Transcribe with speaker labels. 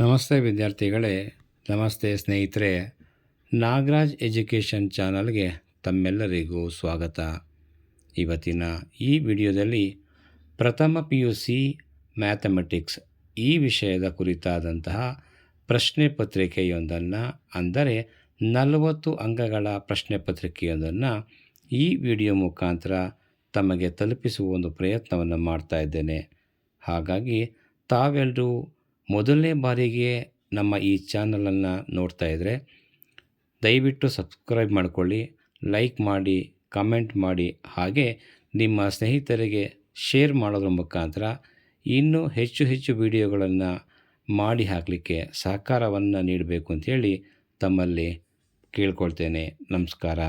Speaker 1: ನಮಸ್ತೆ ವಿದ್ಯಾರ್ಥಿಗಳೇ, ನಮಸ್ತೆ ಸ್ನೇಹಿತರೆ. ನಾಗರಾಜ್ ಎಜುಕೇಷನ್ ಚಾನಲ್ಗೆ ತಮ್ಮೆಲ್ಲರಿಗೂ ಸ್ವಾಗತ. ಇವತ್ತಿನ ಈ ವಿಡಿಯೋದಲ್ಲಿ ಪ್ರಥಮ PUC ಮ್ಯಾಥಮೆಟಿಕ್ಸ್ ಈ ವಿಷಯದ ಕುರಿತಾದಂತಹ ಪ್ರಶ್ನೆ ಪತ್ರಿಕೆಯೊಂದನ್ನು, ಅಂದರೆ 40 ಅಂಕಗಳ ಪ್ರಶ್ನೆ ಪತ್ರಿಕೆಯೊಂದನ್ನು ಈ ವಿಡಿಯೋ ಮುಖಾಂತರ ತಮಗೆ ತಲುಪಿಸುವ ಒಂದು ಪ್ರಯತ್ನವನ್ನು ಮಾಡ್ತಾ ಇದ್ದೇನೆ. ಹಾಗಾಗಿ ತಾವೆಲ್ಲರೂ ಮೊದಲನೇ ಬಾರಿಗೆ ನಮ್ಮ ಈ ಚಾನಲನ್ನು ನೋಡ್ತಾ ಇದ್ದರೆ ದಯವಿಟ್ಟು ಸಬ್ಸ್ಕ್ರೈಬ್ ಮಾಡಿಕೊಳ್ಳಿ, ಲೈಕ್ ಮಾಡಿ, ಕಮೆಂಟ್ ಮಾಡಿ, ಹಾಗೆ ನಿಮ್ಮ ಸ್ನೇಹಿತರಿಗೆ ಶೇರ್ ಮಾಡೋದ್ರ ಮುಖಾಂತರ ಇನ್ನೂ ಹೆಚ್ಚು ವಿಡಿಯೋಗಳನ್ನು ಮಾಡಿ ಹಾಕಲಿಕ್ಕೆ ಸಹಕಾರವನ್ನು ನೀಡಬೇಕು ಅಂಥೇಳಿ ತಮ್ಮಲ್ಲಿ ಕೇಳ್ಕೊಳ್ತೇನೆ. ನಮಸ್ಕಾರ.